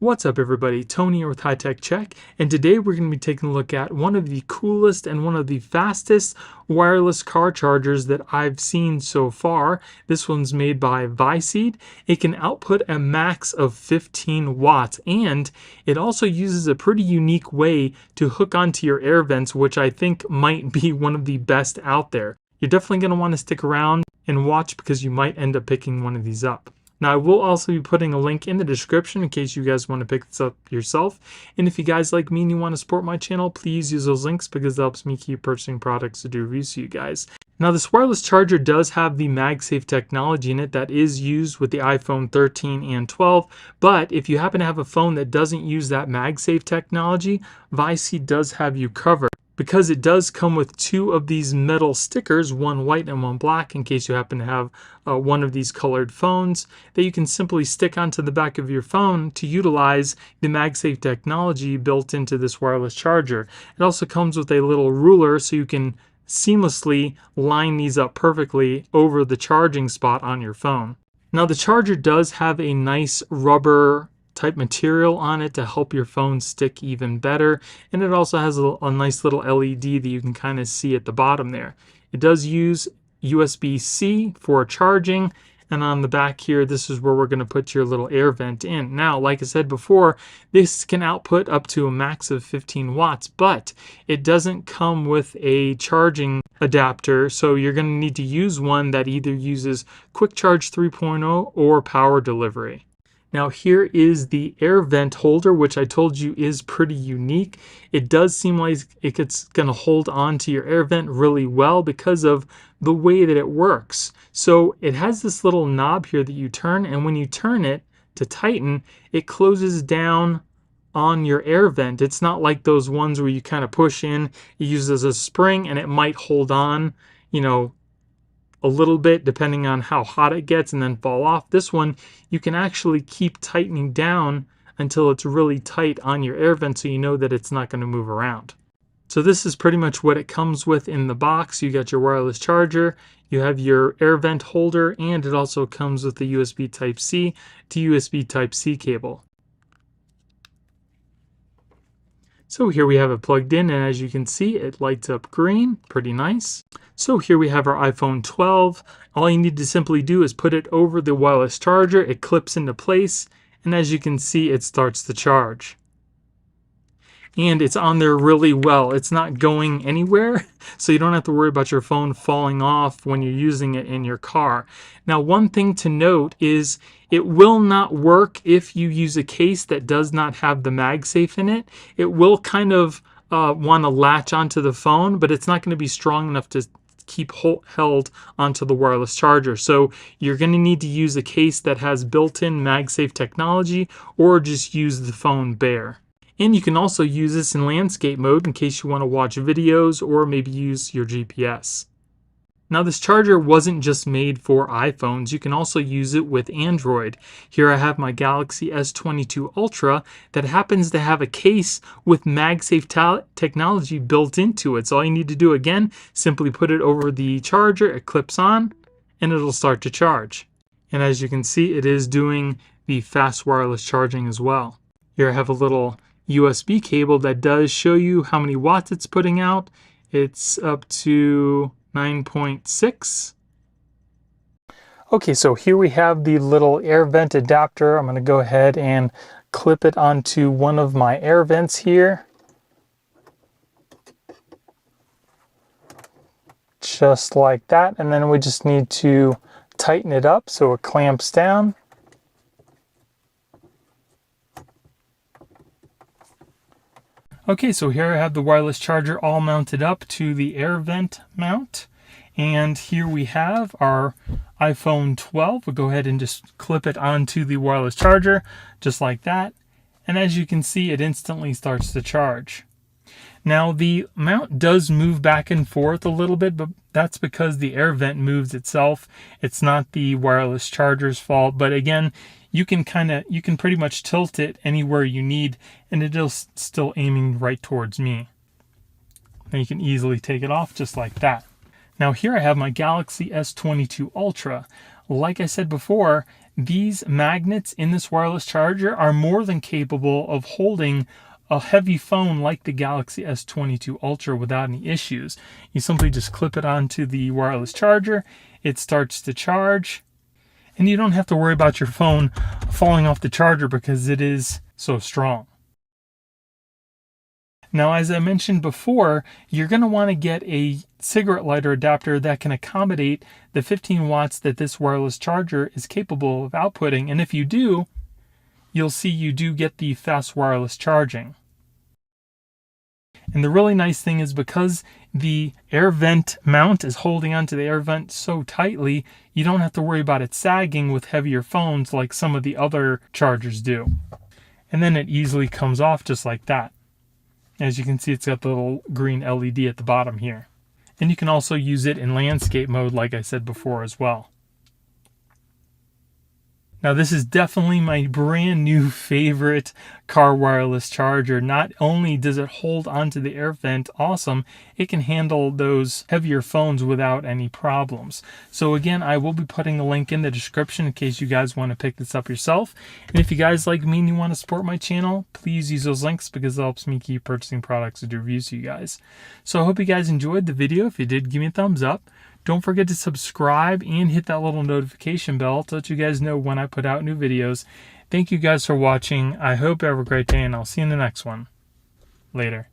What's up everybody, Tony here with High Tech Check, and today we're going to be taking a look at one of the coolest and one of the fastest wireless car chargers that I've seen so far. This one's made by VICSEED. It can output a max of 15 watts, and it also uses a pretty unique way to hook onto your air vents, which I think might be one of the best out there. You're definitely going to want to stick around and watch because you might end up picking one of these up. Now, I will also be putting a link in the description in case you guys want to pick this up yourself. And if you guys like me and you want to support my channel, please use those links because it helps me keep purchasing products to do reviews for you guys. Now, this wireless charger does have the MagSafe technology in it that is used with the iPhone 13 and 12. But if you happen to have a phone that doesn't use that MagSafe technology, VICSEED does have you covered, because it does come with two of these metal stickers, one white and one black, in case you happen to have one of these colored phones, that you can simply stick onto the back of your phone to utilize the MagSafe technology built into this wireless charger. It also comes with a little ruler so you can seamlessly line these up perfectly over the charging spot on your phone. Now, the charger does have a nice rubber type material on it to help your phone stick even better, and it also has a nice little LED that you can kind of see at the bottom there. It does use USB-C for charging, and on the back here, this is where we're going to put your little air vent in. Now, like I said before, this can output up to a max of 15 watts, but it doesn't come with a charging adapter, so you're going to need to use one that either uses Quick Charge 3.0 or power delivery. Now, here is the air vent holder, which I told you is pretty unique. It does seem like it's going to hold on to your air vent really well because of the way that it works. So it has this little knob here that you turn, and when you turn it to tighten, it closes down on your air vent. It's not like those ones where you kind of push in, you use it as a spring, and it might hold on, a little bit depending on how hot it gets and then fall off. This one you can actually keep tightening down until it's really tight on your air vent, so you know that it's not going to move around. So this is pretty much what it comes with in the box. You got your wireless charger, you have your air vent holder, and it also comes with the USB Type-C to USB Type-C cable. So here we have it plugged in, and as you can see, it lights up green, pretty nice. So here we have our iPhone 12. All you need to simply do is put it over the wireless charger. It clips into place, and as you can see, it starts to charge. And it's on there really well. It's not going anywhere, so you don't have to worry about your phone falling off when you're using it in your car. Now, one thing to note is it will not work if you use a case that does not have the MagSafe in it. It will kind of want to latch onto the phone, but it's not going to be strong enough to keep held onto the wireless charger. So you're going to need to use a case that has built-in MagSafe technology, or just use the phone bare. And you can also use this in landscape mode in case you want to watch videos or maybe use your GPS. Now, this charger wasn't just made for iPhones. You can also use it with Android. Here I have my Galaxy S22 Ultra that happens to have a case with MagSafe technology built into it. So all you need to do, again, simply put it over the charger, it clips on, and it'll start to charge. And as you can see, it is doing the fast wireless charging as well. Here I have a little USB cable that does show you how many watts it's putting out. It's up to 9.6. Okay, so here we have the little air vent adapter. I'm going to go ahead and clip it onto one of my air vents here. Just like that. And then we just need to tighten it up so it clamps down. Okay, so here I have the wireless charger all mounted up to the air vent mount. And here we have our iPhone 12. We'll go ahead and just clip it onto the wireless charger, just like that. And as you can see, it instantly starts to charge. Now, the mount does move back and forth a little bit, but that's because the air vent moves itself. It's not the wireless charger's fault. But again, you can pretty much tilt it anywhere you need, and it is still aiming right towards me. And you can easily take it off just like that. Now here I have my Galaxy S22 Ultra. Like I said before, these magnets in this wireless charger are more than capable of holding a heavy phone like the Galaxy S22 Ultra without any issues. You simply just clip it onto the wireless charger, it starts to charge, and you don't have to worry about your phone falling off the charger because it is so strong. Now, as I mentioned before, you're going to want to get a cigarette lighter adapter that can accommodate the 15 watts that this wireless charger is capable of outputting. And if you do, you'll see you do get the fast wireless charging. And the really nice thing is because the air vent mount is holding onto the air vent so tightly, you don't have to worry about it sagging with heavier phones like some of the other chargers do. And then it easily comes off just like that. As you can see, it's got the little green LED at the bottom here. And you can also use it in landscape mode, like I said before as well. Now, this is definitely my brand new favorite car wireless charger. Not only does it hold onto the air vent awesome, it can handle those heavier phones without any problems. So again, I will be putting a link in the description in case you guys want to pick this up yourself. And if you guys like me and you want to support my channel, please use those links because it helps me keep purchasing products and do reviews for you guys. So I hope you guys enjoyed the video. If you did, give me a thumbs up. Don't forget to subscribe and hit that little notification bell to let you guys know when I put out new videos. Thank you guys for watching. I hope you have a great day, and I'll see you in the next one. Later.